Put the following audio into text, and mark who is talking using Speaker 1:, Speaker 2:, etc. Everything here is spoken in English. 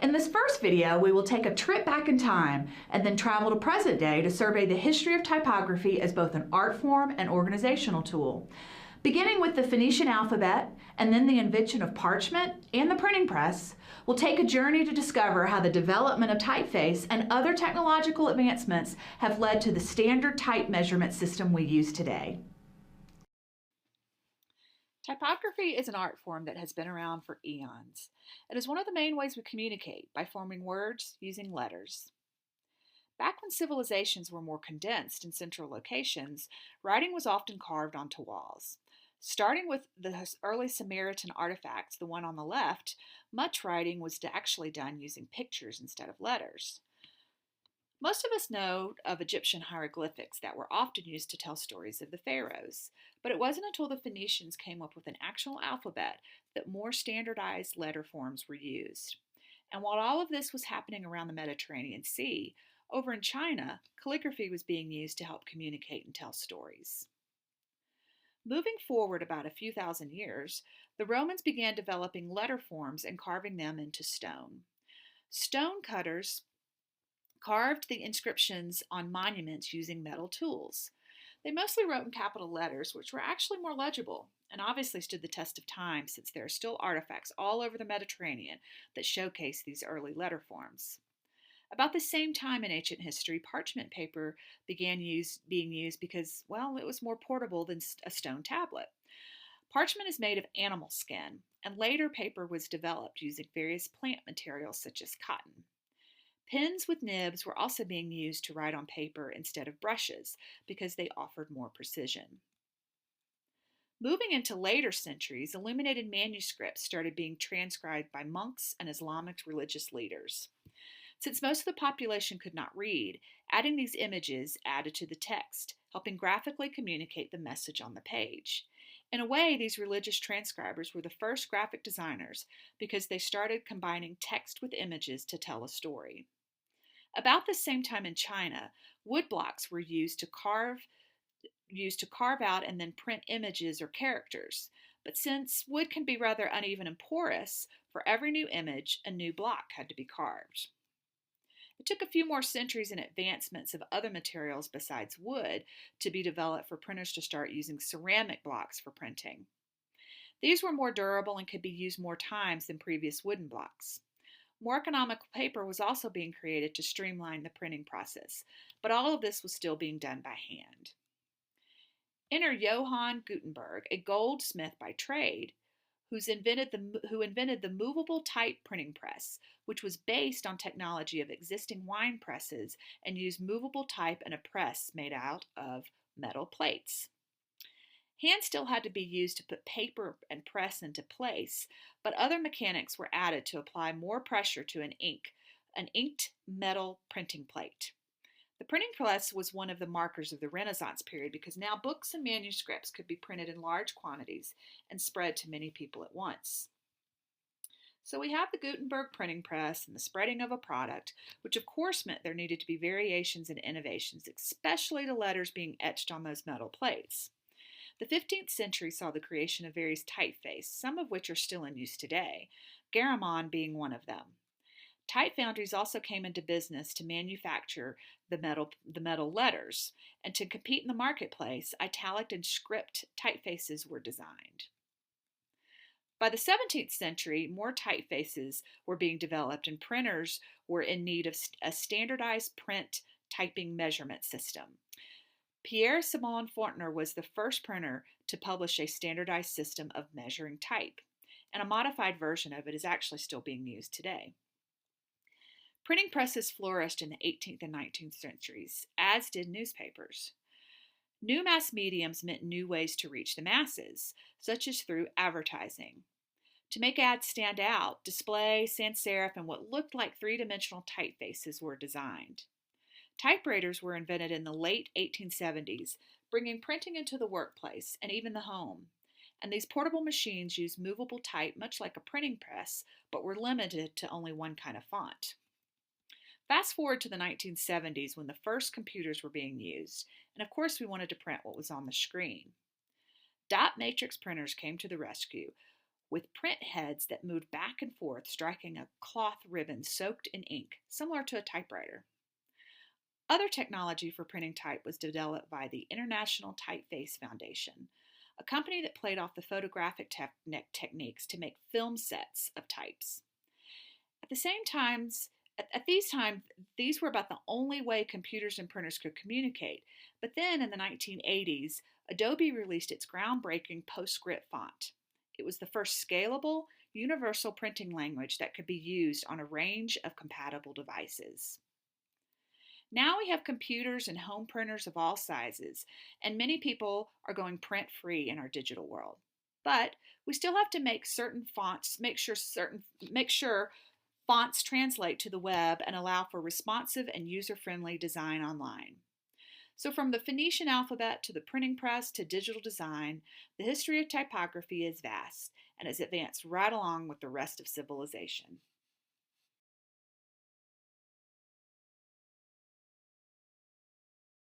Speaker 1: In this first video, we will take a trip back in time and then travel to present day to survey the history of typography as both an art form and organizational tool. Beginning with the Phoenician alphabet and then the invention of parchment and the printing press, we'll take a journey to discover how the development of typeface and other technological advancements have led to the standard type measurement system we use today.
Speaker 2: Typography is an art form that has been around for eons. It is one of the main ways we communicate, by forming words using letters. Back when civilizations were more condensed in central locations, writing was often carved onto walls. Starting with the early Samaritan artifacts, the one on the left, much writing was actually done using pictures instead of letters. Most of us know of Egyptian hieroglyphics that were often used to tell stories of the pharaohs, but it wasn't until the Phoenicians came up with an actual alphabet that more standardized letter forms were used. And while all of this was happening around the Mediterranean Sea, over in China, calligraphy was being used to help communicate and tell stories. Moving forward about a few thousand years, the Romans began developing letter forms and carving them into stone. Stone cutters carved the inscriptions on monuments using metal tools. They mostly wrote in capital letters, which were actually more legible and obviously stood the test of time since there are still artifacts all over the Mediterranean that showcase these early letter forms. About the same time in ancient history, parchment paper began being used because, well, it was more portable than a stone tablet. Parchment is made of animal skin, and later paper was developed using various plant materials such as cotton. Pens with nibs were also being used to write on paper instead of brushes because they offered more precision. Moving into later centuries, illuminated manuscripts started being transcribed by monks and Islamic religious leaders. Since most of the population could not read, adding these images added to the text, helping graphically communicate the message on the page. In a way, these religious transcribers were the first graphic designers because they started combining text with images to tell a story. About the same time in China, wood blocks were used to carve out and then print images or characters. But since wood can be rather uneven and porous, for every new image, a new block had to be carved. It took a few more centuries and advancements of other materials besides wood to be developed for printers to start using ceramic blocks for printing. These were more durable and could be used more times than previous wooden blocks. More economical paper was also being created to streamline the printing process, but all of this was still being done by hand. Enter Johann Gutenberg, a goldsmith by trade, who invented the movable type printing press, which was based on technology of existing wine presses and used movable type and a press made out of metal plates. Hands still had to be used to put paper and press into place, but other mechanics were added to apply more pressure to an inked metal printing plate. The printing press was one of the markers of the Renaissance period because now books and manuscripts could be printed in large quantities and spread to many people at once. So we have the Gutenberg printing press and the spreading of a product, which of course meant there needed to be variations and innovations, especially the letters being etched on those metal plates. The 15th century saw the creation of various typefaces, some of which are still in use today, Garamond being one of them. Type foundries also came into business to manufacture the metal letters, and to compete in the marketplace, italic and script typefaces were designed. By the 17th century, more typefaces were being developed, and printers were in need of a standardized print typing measurement system. Pierre-Simon Fortner was the first printer to publish a standardized system of measuring type, and a modified version of it is actually still being used today. Printing presses flourished in the 18th and 19th centuries, as did newspapers. New mass mediums meant new ways to reach the masses, such as through advertising. To make ads stand out, display, sans serif, and what looked like three-dimensional typefaces were designed. Typewriters were invented in the late 1870s, bringing printing into the workplace and even the home. And these portable machines used movable type much like a printing press, but were limited to only one kind of font. Fast forward to the 1970s when the first computers were being used, and of course we wanted to print what was on the screen. Dot matrix printers came to the rescue, with print heads that moved back and forth, striking a cloth ribbon soaked in ink, similar to a typewriter. Other technology for printing type was developed by the International Typeface Foundation, a company that played off the photographic techniques to make film sets of types. At these times, these were about the only way computers and printers could communicate. But then in the 1980s, Adobe released its groundbreaking PostScript font. It was the first scalable, universal printing language that could be used on a range of compatible devices. Now we have computers and home printers of all sizes, and many people are going print-free in our digital world. But we still have to make sure fonts translate to the web and allow for responsive and user-friendly design online. So from the Phoenician alphabet to the printing press to digital design, the history of typography is vast and has advanced right along with the rest of civilization.